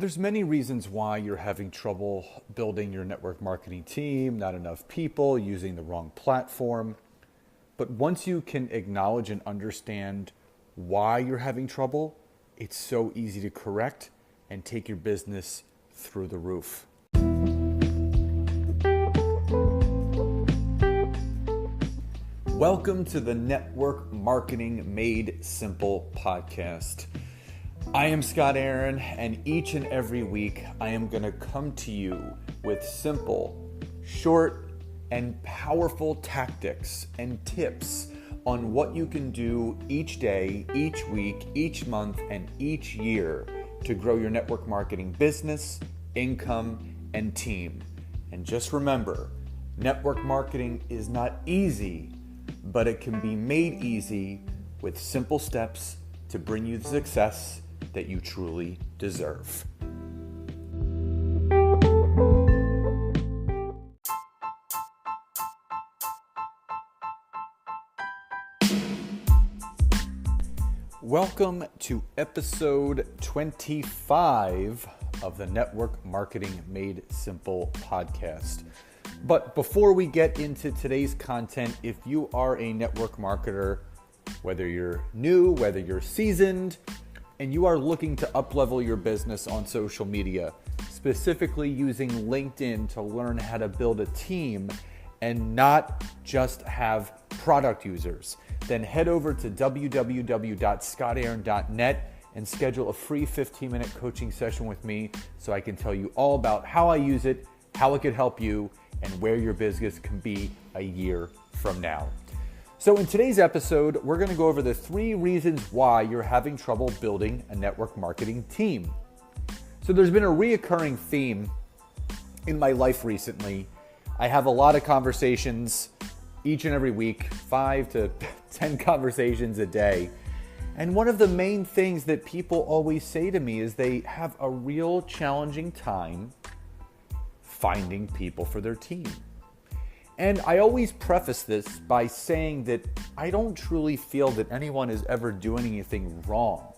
There's many reasons why you're having trouble building your network marketing team, not enough people, using the wrong platform. But once you can acknowledge and understand why you're having trouble, it's so easy to correct and take your business through the roof. Welcome to the Network Marketing Made Simple podcast. I am Scott Aaron, and each and every week I am going to come to you with simple, short, and powerful tactics and tips on what you can do each day, each week, each month, and each year to grow your network marketing business, income, and team. And just remember, network marketing is not easy, but it can be made easy with simple steps to bring you the success that you truly deserve. Welcome to episode 25 of the Network Marketing Made Simple podcast. But before we get into today's content, if you are a network marketer, whether you're new, whether you're seasoned, and you are looking to up-level your business on social media, specifically using LinkedIn to learn how to build a team and not just have product users, then head over to www.scottaaron.net and schedule a free 15-minute coaching session with me so I can tell you all about how I use it, how it could help you, and where your business can be a year from now. So in today's episode, we're going to go over the 3 reasons why you're having trouble building a network marketing team. So there's been a reoccurring theme in my life recently. I have a lot of conversations each and every week, 5 to 10 conversations a day. And one of the main things that people always say to me is they have a real challenging time finding people for their team. And I always preface this by saying that I don't truly feel that anyone is ever doing anything wrong.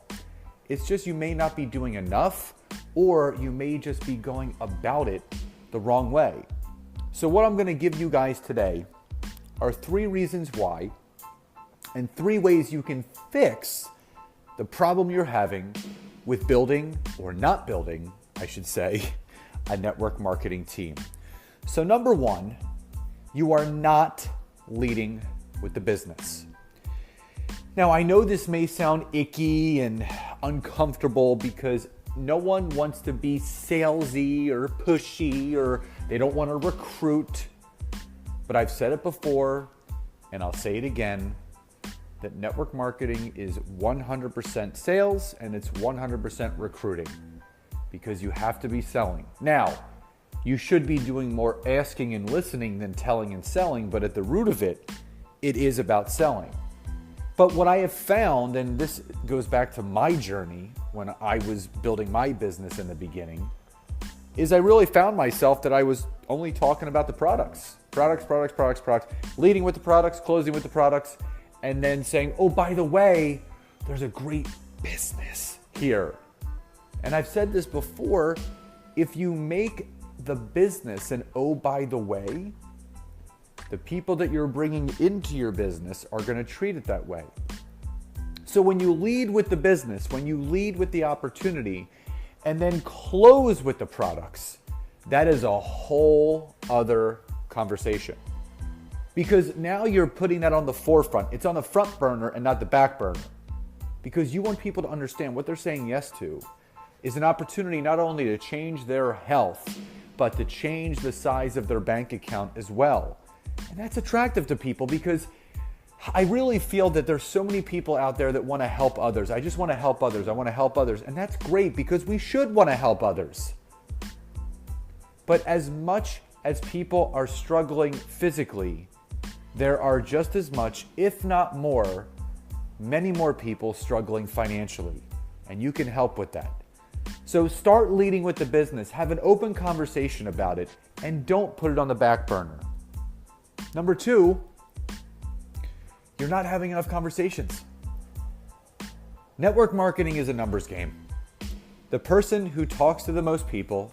It's just you may not be doing enough, or you may just be going about it the wrong way. So what I'm going to give you guys today are 3 reasons why, and 3 ways you can fix the problem you're having with building, or not building, I should say, a network marketing team. So number 1, you are not leading with the business. Now, I know this may sound icky and uncomfortable because no one wants to be salesy or pushy, or they don't want to recruit. But I've said it before, and I'll say it again, that network marketing is 100% sales and it's 100% recruiting, because you have to be selling. Now, you should be doing more asking and listening than telling and selling, but at the root of it, it is about selling. But what I have found, and this goes back to my journey when I was building my business in the beginning, is I really found myself that I was only talking about the products, leading with the products, closing with the products, and then saying, oh, by the way, there's a great business here. And I've said this before, if you make the business and oh, by the way, the people that you're bringing into your business are going to treat it that way. So when you lead with the business, when you lead with the opportunity, and then close with the products, that is a whole other conversation. Because now you're putting that on the forefront. It's on the front burner and not the back burner. Because you want people to understand what they're saying yes to is an opportunity not only to change their health, but to change the size of their bank account as well. And that's attractive to people because I really feel that there's so many people out there that want to help others. I just want to help others. I want to help others. And that's great because we should want to help others. But as much as people are struggling physically, there are just as much, if not more, many more people struggling financially. And you can help with that. So start leading with the business, have an open conversation about it, and don't put it on the back burner. Number 2, you're not having enough conversations. Network marketing is a numbers game. The person who talks to the most people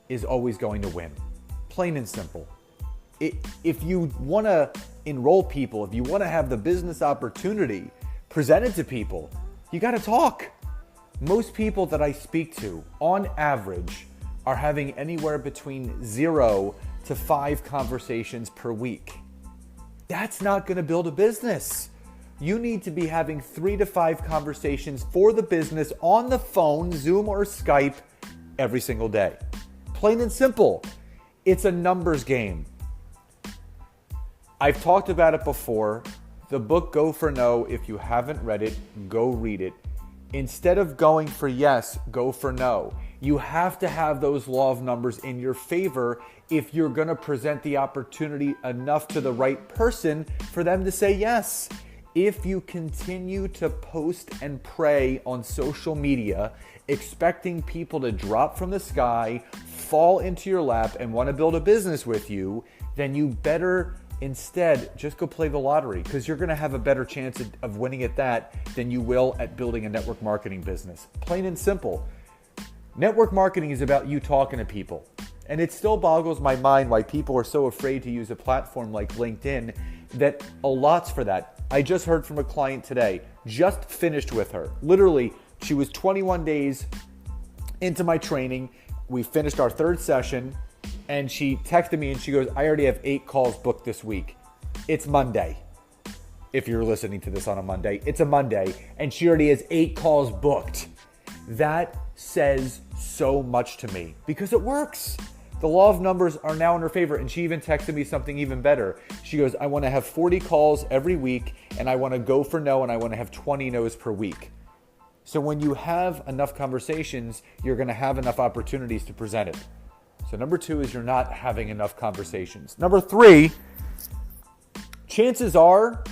is always going to win. Plain and simple. If you want to enroll people, if you want to have the business opportunity presented to people, you got to talk. Most people that I speak to, on average, are having anywhere between 0 to 5 conversations per week. That's not going to build a business. You need to be having 3 to 5 conversations for the business on the phone, Zoom or Skype, every single day. Plain and simple. It's a numbers game. I've talked about it before. The book Go for No, if you haven't read it, go read it. Instead of going for yes, go for no. You have to have those law of numbers in your favor if you're going to present the opportunity enough to the right person for them to say yes. If you continue to post and pray on social media, expecting people to drop from the sky, fall into your lap, and want to build a business with you, then you better instead just go play the lottery, because you're going to have a better chance of winning at that than you will at building a network marketing business. Plain and simple. Network marketing is about you talking to people. And it still boggles my mind why people are so afraid to use a platform like LinkedIn that allots for that. I just heard from a client today, just finished with her. Literally, she was 21 days into my training. We finished our 3rd session, and she texted me and she goes, I already have 8 calls booked this week. It's Monday. If you're listening to this on a Monday, it's a Monday, and she already has 8 calls booked. That says so much to me because it works. The law of numbers are now in her favor, and she even texted me something even better. She goes, I want to have 40 calls every week, and I want to go for no, and I want to have 20 no's per week. So when you have enough conversations, you're going to have enough opportunities to present it. So number 2 is you're not having enough conversations. Number 3, chances are,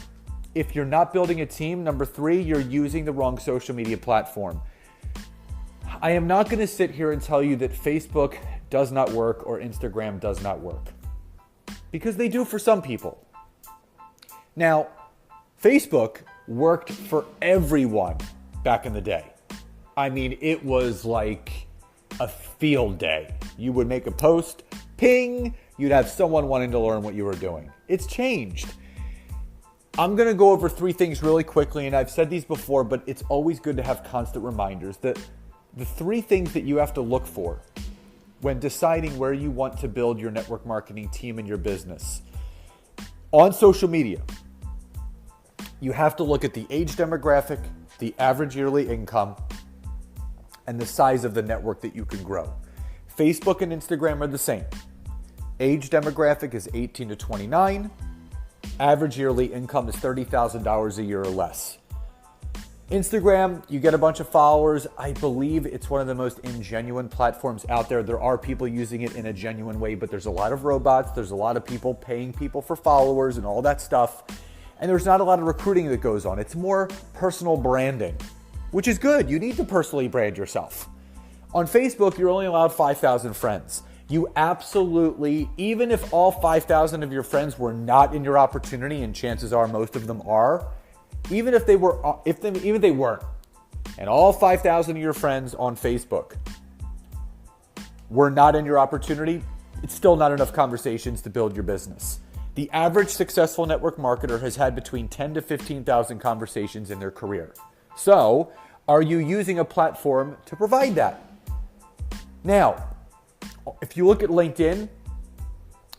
if you're not building a team, number 3, you're using the wrong social media platform. I am not going to sit here and tell you that Facebook does not work or Instagram does not work, because they do for some people. Now, Facebook worked for everyone back in the day. I mean, it was like a field day. You would make a post, ping, you'd have someone wanting to learn what you were doing. It's changed. I'm going to go over 3 things really quickly, and I've said these before, but it's always good to have constant reminders that the 3 things that you have to look for when deciding where you want to build your network marketing team and your business. On social media, you have to look at the age demographic, the average yearly income, and the size of the network that you can grow. Facebook and Instagram are the same. Age demographic is 18 to 29. Average yearly income is $30,000 a year or less. Instagram, you get a bunch of followers. I believe it's one of the most ingenuine platforms out there. There are people using it in a genuine way, but there's a lot of robots. There's a lot of people paying people for followers and all that stuff. And there's not a lot of recruiting that goes on. It's more personal branding, which is good. You need to personally brand yourself. On Facebook, you're only allowed 5,000 friends. You absolutely, even if all 5,000 of your friends were not in your opportunity, and chances are most of them are, even if they weren't, and all 5,000 of your friends on Facebook were not in your opportunity, it's still not enough conversations to build your business. The average successful network marketer has had between 10 to 15,000 conversations in their career. So, are you using a platform to provide that? Now, if you look at LinkedIn,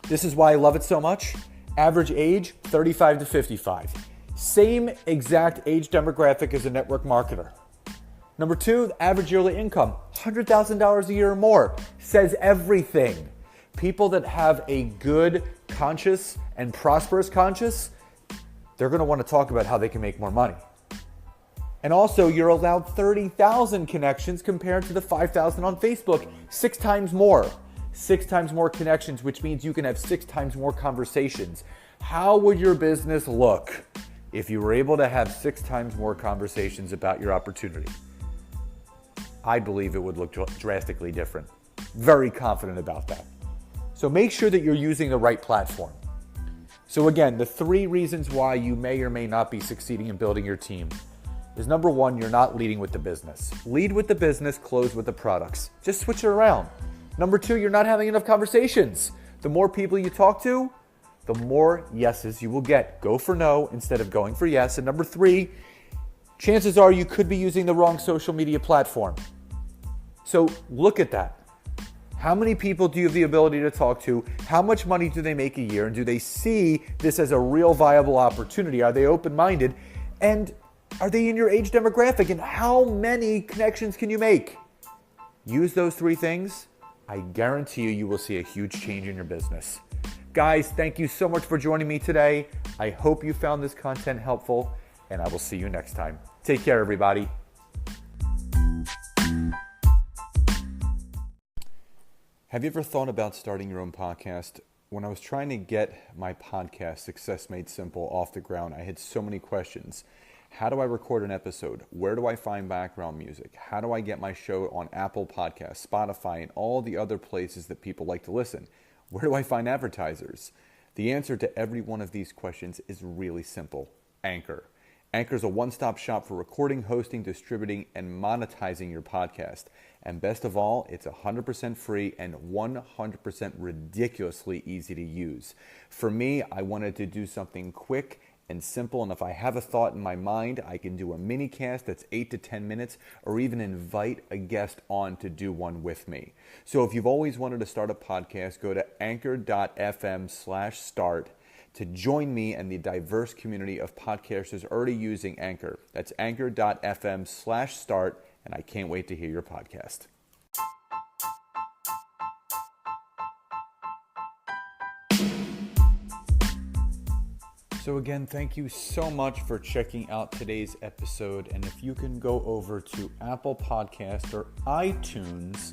this is why I love it so much. Average age, 35 to 55. Same exact age demographic as a network marketer. Number 2, the average yearly income, $100,000 a year or more. Says everything. People that have a good conscious and prosperous conscious, they're going to want to talk about how they can make more money. And also, you're allowed 30,000 connections compared to the 5,000 on Facebook. 6 times more. 6 times more connections, which means you can have 6 times more conversations. How would your business look if you were able to have 6 times more conversations about your opportunity? I believe it would look drastically different. Very confident about that. So make sure that you're using the right platform. So again, the 3 reasons why you may or may not be succeeding in building your team is number one, you're not leading with the business. Lead with the business, close with the products. Just switch it around. Number two, you're not having enough conversations. The more people you talk to, the more yeses you will get. Go for no instead of going for yes. And number three, chances are you could be using the wrong social media platform. So look at that. How many people do you have the ability to talk to? How much money do they make a year? And do they see this as a real viable opportunity? Are they open-minded? And are they in your age demographic? And how many connections can you make? Use those three things. I guarantee you will see a huge change in your business. Guys, thank you so much for joining me today. I hope you found this content helpful, and I will see you next time. Take care, everybody. Have you ever thought about starting your own podcast? When I was trying to get my podcast, Success Made Simple, off the ground, I had so many questions. How do I record an episode? Where do I find background music? How do I get my show on Apple Podcasts, Spotify, and all the other places that people like to listen? Where do I find advertisers? The answer to every one of these questions is really simple. Anchor. Anchor is a one-stop shop for recording, hosting, distributing, and monetizing your podcast. And best of all, it's 100% free and 100% ridiculously easy to use. For me, I wanted to do something quick and simple, and if I have a thought in my mind, I can do a mini cast that's 8 to 10 minutes, or even invite a guest on to do one with me. So if you've always wanted to start a podcast, go to anchor.fm/start to join me and the diverse community of podcasters already using Anchor. That's anchor.fm/start, and I can't wait to hear your podcast. So again, thank you so much for checking out today's episode. And if you can go over to Apple Podcast or iTunes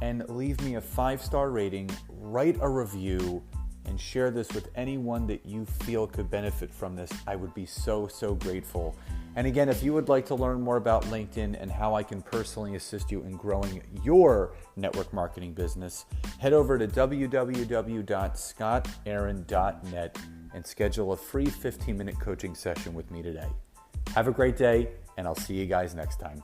and leave me a 5-star rating, write a review, and share this with anyone that you feel could benefit from this, I would be so grateful. And again, if you would like to learn more about LinkedIn and how I can personally assist you in growing your network marketing business, head over to www.scottaaron.net and schedule a free 15-minute coaching session with me today. Have a great day, and I'll see you guys next time.